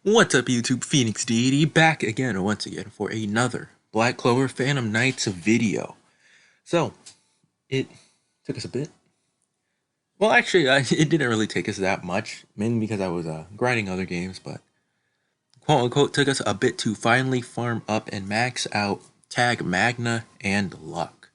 What's up, YouTube? Phoenix Deity back again, once again, for another Black Clover Phantom Knights video. So, it took us a bit. Well, actually, it didn't really take us that much, mainly because I was grinding other games, but quote-unquote took us a bit to finally farm up and max out Tag Magna and Luck.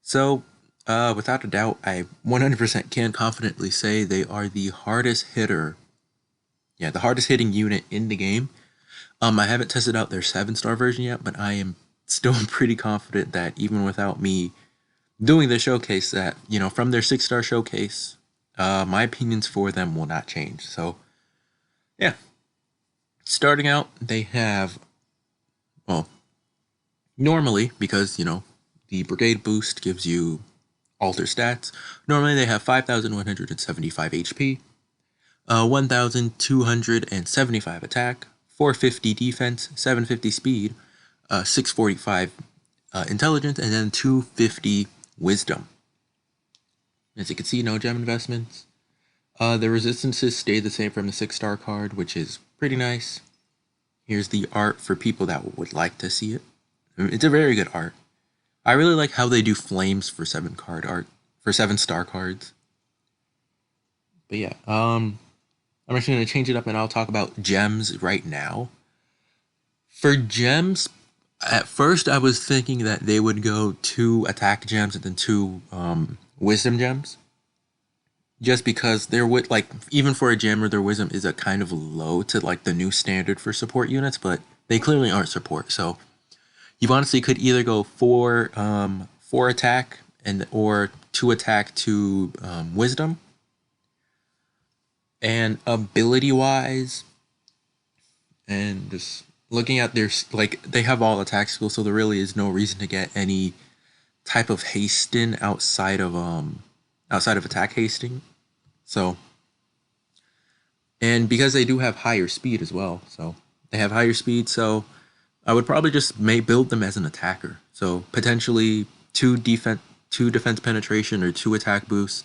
So, without a doubt, I 100% can confidently say they are the hardest hitter, the hardest hitting unit in the game. I haven't tested out their 7-star version yet, but I am still pretty confident that even without me doing the showcase that, from their 6-star showcase, my opinions for them will not change. So, yeah. Starting out, they have, well, normally, because, the Brigade boost gives you alter stats, normally they have 5,175 HP, 1,275 attack, 450 defense, 750 speed, 645 intelligence, and then 250 wisdom. As you can see, no gem investments. The resistances stay the same from the 6-star card, which is pretty nice. Here's the art for people that would like to see it. It's a very good art. I really like how they do flames for 7-card art, for 7-star cards. But yeah, I'm actually going to change it up and I'll talk about gems right now. For gems, at first I was thinking that they would go 2 attack gems and then 2 wisdom gems. Just because their even for a gem, or their wisdom is a kind of low to the new standard for support units, but they clearly aren't support. So you honestly could either go 4 attack or 2 attack, 2 wisdom. And ability wise, and just looking at their they have all attack skills, so there really is no reason to get any type of hasten outside of attack hasting. So, and because they do have higher speed as well, so they have higher speed, so I would probably just build them as an attacker. So potentially 2 defense penetration or 2 attack boost.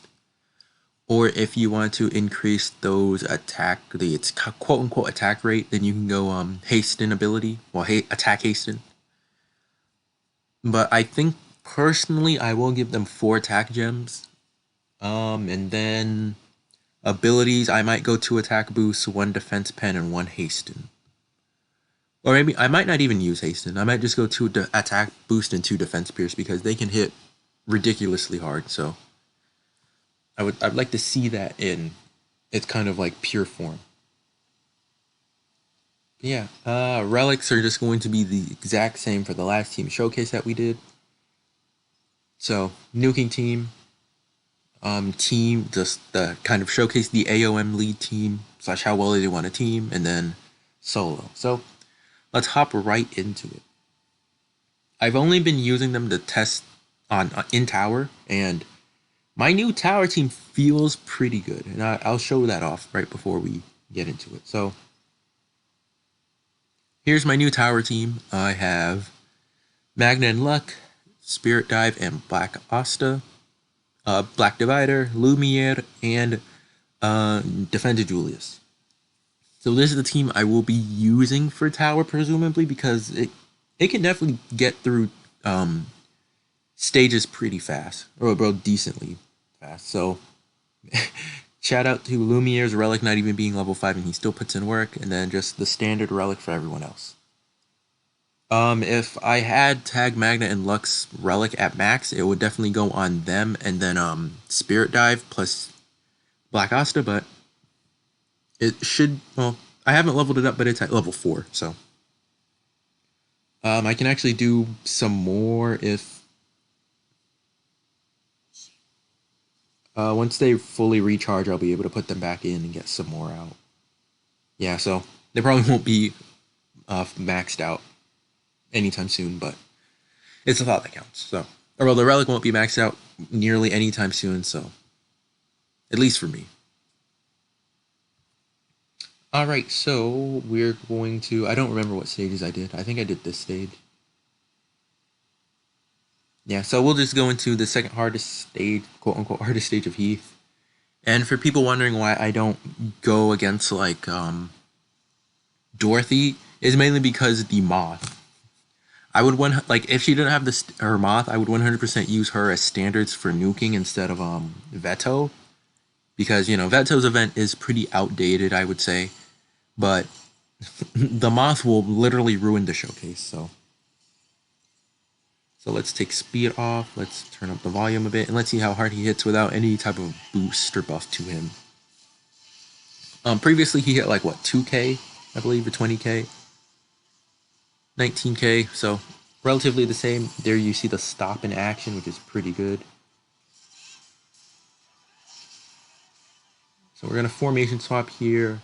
Or if you want to increase those it's quote unquote attack rate, then you can go hasten ability, attack hasten. But I think personally I will give them 4 attack gems. And then abilities, I might go 2 attack boosts, 1 defense pen, and 1 hasten. Or maybe I might not even use hasten. I might just go 2 attack boost and 2 defense pierce because they can hit ridiculously hard. So I'd like to see that in its kind of pure form. Yeah, relics are just going to be the exact same for the last team showcase that we did. So nuking team, just the kind of showcase the AOM lead team / how well they want a team, and then solo. So let's hop right into it. I've only been using them to test on in tower, and my new tower team feels pretty good, and I'll show that off right before we get into it. So here's my new tower team. I have Magna and Luck, Spirit Dive and Black Asta, Black Divider, Lumiere, and Defender Julius. So this is the team I will be using for tower, presumably, because it can definitely get through stages pretty fast, or decently fast. So shout out to Lumiere's relic not even being level 5, and he still puts in work, and then just the standard relic for everyone else. If I had Tag Magna and Lux relic at max, it would definitely go on them, and then Spirit Dive plus Black Asta, but it should, well, I haven't leveled it up, but it's at level 4, so I can actually do some more if once they fully recharge, I'll be able to put them back in and get some more out. Yeah, so they probably won't be maxed out anytime soon, but it's a thought that counts. So, or well, the relic won't be maxed out nearly anytime soon, so at least for me. Alright, so we're going to, I don't remember what stages I did. I think I did this stage. Yeah, so we'll just go into the second hardest stage, quote unquote hardest stage of Heath. And for people wondering why I don't go against Dorothy is mainly because the moth. I would like if she didn't have this her moth, I would 100% use her as standards for nuking instead of Veto, because Veto's event is pretty outdated, I would say, but the moth will literally ruin the showcase. So let's take speed off. Let's turn up the volume a bit, and let's see how hard he hits without any type of boost or buff to him. Previously he hit like what 2K, I believe, or 20K, 19K. So relatively the same. There you see the stop in action, which is pretty good. So we're gonna formation swap here.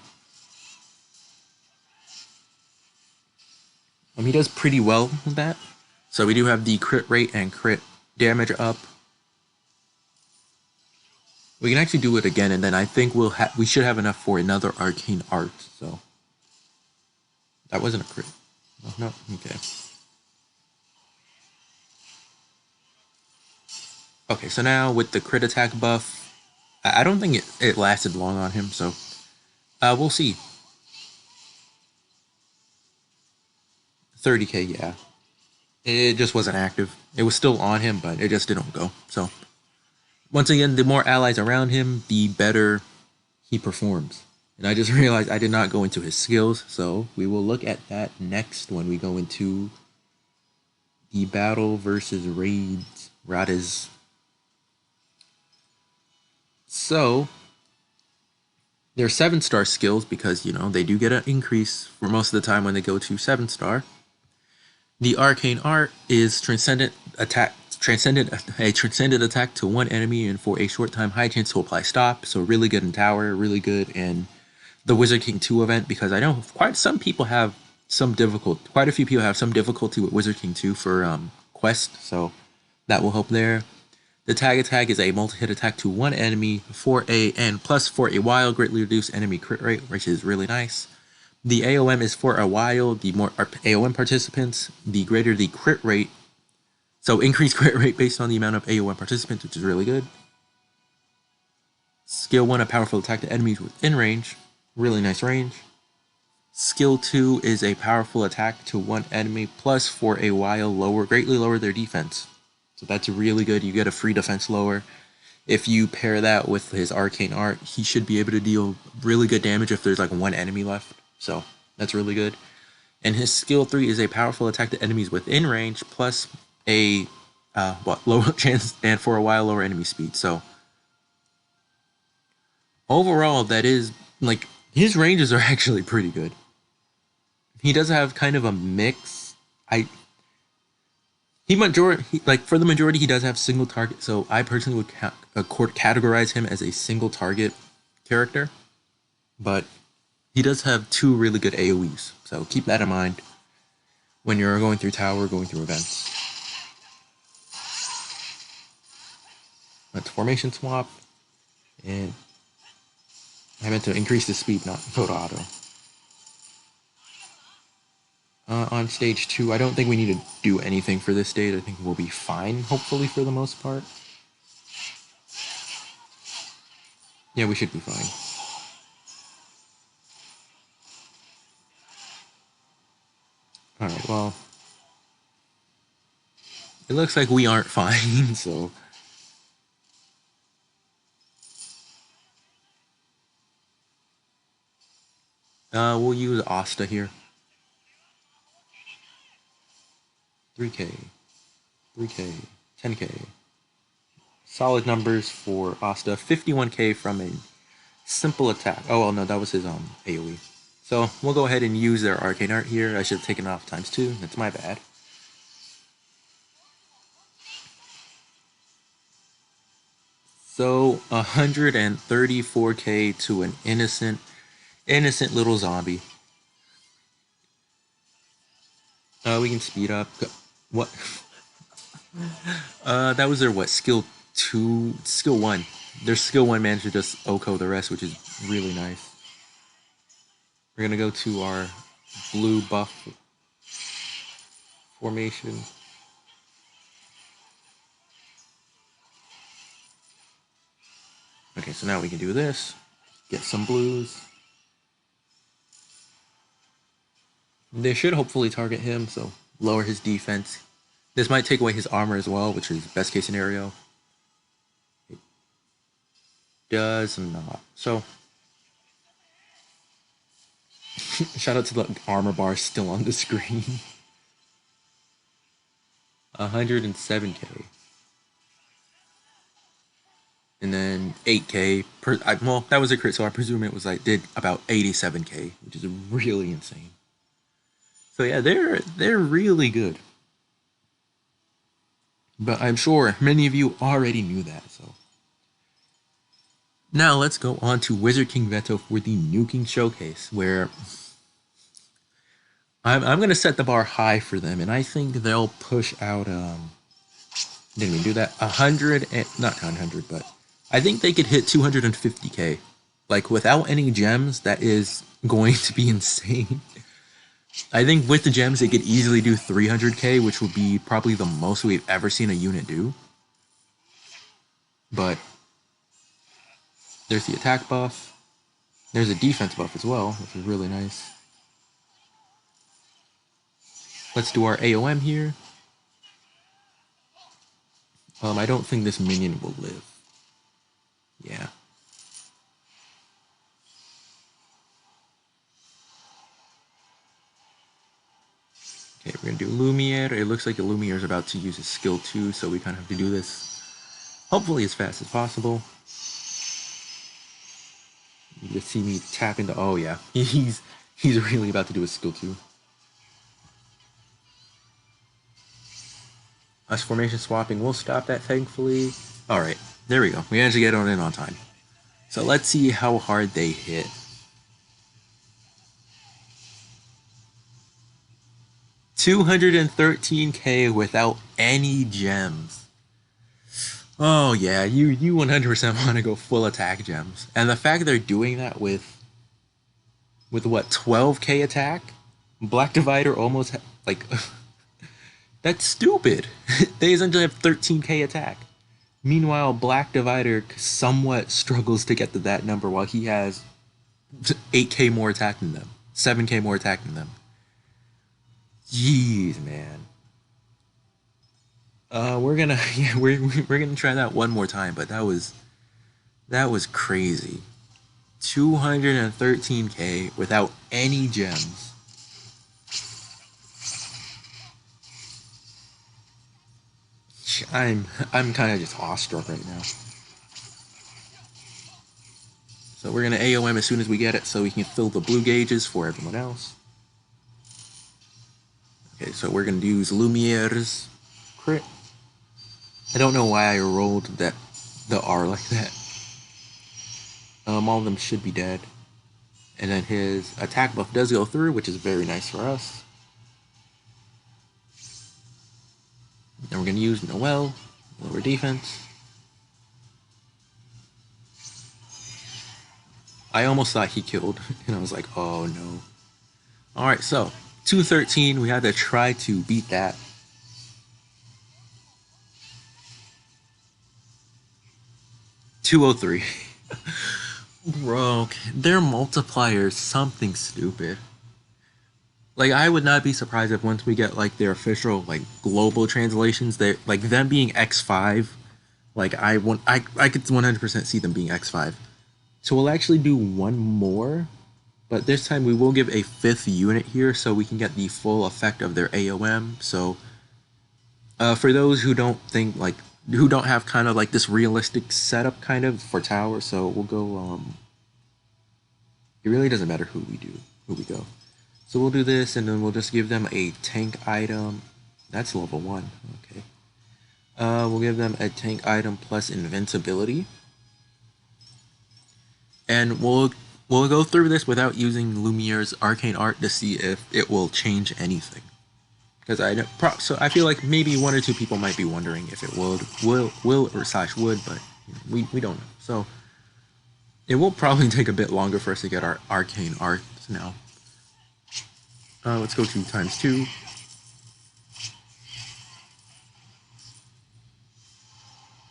He does pretty well with that. So we do have the crit rate and crit damage up. We can actually do it again, and then I think we should have enough for another arcane art. So that wasn't a crit. Oh, no, okay. Okay, so now with the crit attack buff, I don't think it lasted long on him. So we'll see. 30K, yeah. It just wasn't active. It was still on him, but it just didn't go. So once again, the more allies around him, the better he performs. And I just realized I did not go into his skills, so we will look at that next when we go into the battle versus raids. Rades. So they're 7-star skills because they do get an increase for most of the time when they go to 7-star. The arcane art is transcendent attack. A transcendent attack to one enemy and for a short time, high chance to apply stop. So really good in tower, really good in the Wizard King 2 event, because I know quite a few people have some difficulty with Wizard King 2 for quest, so that will help there. The tag attack is a multi-hit attack to one enemy for a while, greatly reduce enemy crit rate, which is really nice. The AOM is for a while. The more AOM participants, the greater the crit rate. So increased crit rate based on the amount of AOM participants, which is really good. Skill 1, a powerful attack to enemies within range. Really nice range. Skill 2 is a powerful attack to one enemy, plus for a while greatly lower their defense. So that's really good. You get a free defense lower. If you pair that with his arcane art, he should be able to deal really good damage if there's like one enemy left. So that's really good. And his skill 3 is a powerful attack to enemies within range, plus a lower chance and for a while lower enemy speed. So overall, that is like his ranges are actually pretty good. He does have kind of a mix. For the majority, he does have single target. So I personally would categorize him as a single target character, but he does have 2 really good AoEs. So keep that in mind when you're going through tower, going through events. Let's formation swap, and I meant to increase the speed, not go to auto. On stage 2, I don't think we need to do anything for this stage. I think we'll be fine, hopefully, for the most part. Yeah, we should be fine. Alright, well, it looks like we aren't fine, so we'll use Asta here. 3K, 3K, 10K. Solid numbers for Asta. 51K from a simple attack. Oh, well, no, that was his AoE. So we'll go ahead and use their arcane art here. I should have taken off ×2. That's my bad. So 134K to an innocent little zombie. We can speed up. What? That was their skill 2, skill 1. Their skill 1 managed to just OHKO the rest, which is really nice. We're gonna go to our blue buff formation. Okay, so now we can do this. Get some blues. They should hopefully target him, so lower his defense. This might take away his armor as well, which is best case scenario. It does not. So, shout out to the armor bar still on the screen. 107k. And then 8k per. Well, that was a crit, so I presume it was like did about 87k, which is really insane. So yeah, they're really good. But I'm sure many of you already knew that. So now let's go on to Wizard King Veto for the Nuking Showcase, where I'm gonna set the bar high for them, and I think they'll push out. Didn't even do that. 100 and not 100, but I think they could hit 250k. Like without any gems, that is going to be insane. I think with the gems, they could easily do 300k, which would be probably the most we've ever seen a unit do. But there's the attack buff. There's a defense buff as well, which is really nice. Let's do our AOM here. I don't think this minion will live. Yeah. Okay, we're gonna do Lumiere. It looks like the Lumiere is about to use his skill 2, so we kind of have to do this hopefully as fast as possible. You just see me tap into. Oh yeah, he's really about to do his skill 2. Us formation swapping will stop that, thankfully. All right, there we go. We managed to get on in on time. So let's see how hard they hit. $213k without any gems. Oh yeah, you 100% want to go full attack gems. And the fact they're doing that with what, 12k attack? Black Divider almost like that's stupid. They essentially have 13k attack. Meanwhile, Black Divider somewhat struggles to get to that number while he has 8k more attack than them, 7k more attack than them. Jeez, man. We're gonna we're gonna try that one more time, but that was crazy. 213k without any gems. I'm kind of just awestruck right now. So we're gonna AOM as soon as we get it, so we can fill the blue gauges for everyone else. Okay, so we're gonna use Lumiere's crit. I don't know why I rolled the R like that. All of them should be dead. And then his attack buff does go through, which is very nice for us. Then we're going to use Noel, lower defense. I almost thought he killed, and I was like, oh no. Alright, so 213, we had to try to beat that. $203. Bro, their multiplier is something stupid. Like, I would not be surprised if once we get like their official like global translations, they like them being X5. Like I could 100% see them being X5. So we'll actually do one more, but this time we will give a 5th unit here so we can get the full effect of their AOM. So for those who don't think like who don't have kind of like this realistic setup kind of for tower, so we'll go it really doesn't matter who we go. So we'll do this, and then we'll just give them a tank item. That's level 1. Okay. We'll give them a tank item plus invincibility, and we'll go through this without using Lumiere's arcane art to see if it will change anything. Because so I feel like maybe 1 or 2 people might be wondering if it will or slash would, but we don't know. So it will probably take a bit longer for us to get our arcane art now. Let's go to ×2.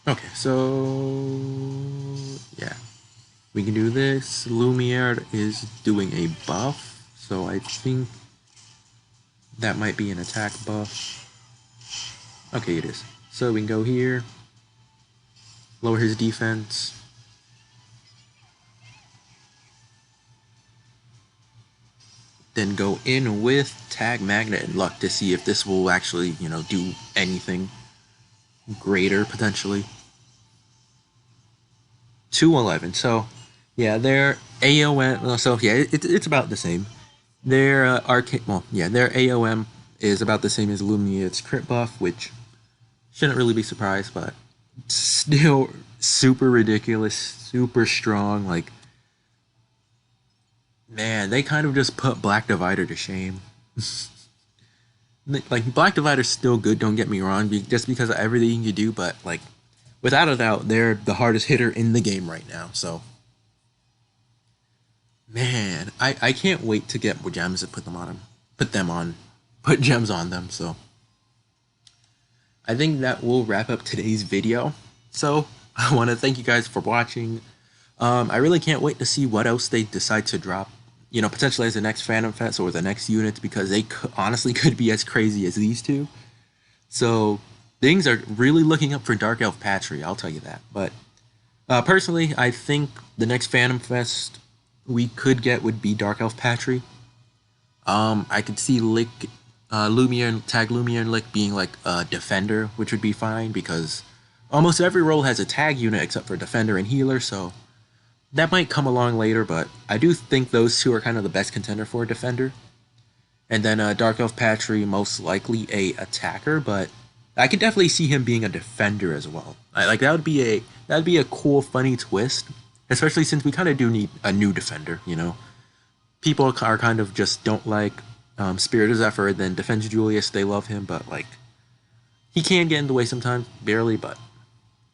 Okay, so yeah, we can do this. Lumiere is doing a buff, so I think That might be an attack buff. Okay, it is. So we can go here, lower his defense. Then go in with Tag Magna and Luck to see if this will actually, do anything greater potentially. 211. So, yeah, their AOM. So yeah, it's about the same. Their arcane. Well, yeah, their AOM is about the same as Lumia's crit buff, which shouldn't really be surprised, but still super ridiculous, super strong. Like, man, they kind of just put Black Divider to shame. Like, Black Divider's still good, don't get me wrong, just because of everything you do, but, like, without a doubt, they're the hardest hitter in the game right now, so. Man, I can't wait to get more gems and put gems on them, so. I think that will wrap up today's video. So, I want to thank you guys for watching. I really can't wait to see what else they decide to drop, potentially as the next Phantom Fest or the next units, because they honestly could be as crazy as these two. So, things are really looking up for Dark Elf Patry, I'll tell you that. But, personally, I think the next Phantom Fest we could get would be Dark Elf Patry. I could see Lick, Lumia and Tag Lumia and Lick being like a defender, which would be fine because almost every role has a tag unit except for defender and healer, so that might come along later, but I do think those two are kind of the best contender for a defender. And then Dark Elf Patry, most likely a attacker, but I could definitely see him being a defender as well. Like that would be a cool, funny twist, especially since we kind of do need a new defender. People are kind of just don't like Spirit of Zephyr, then defends Julius. They love him, but like he can get in the way sometimes, barely. But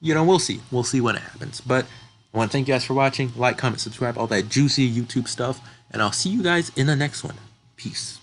we'll see. We'll see when it happens. But I want to thank you guys for watching. Like, comment, subscribe, all that juicy YouTube stuff, and I'll see you guys in the next one. Peace.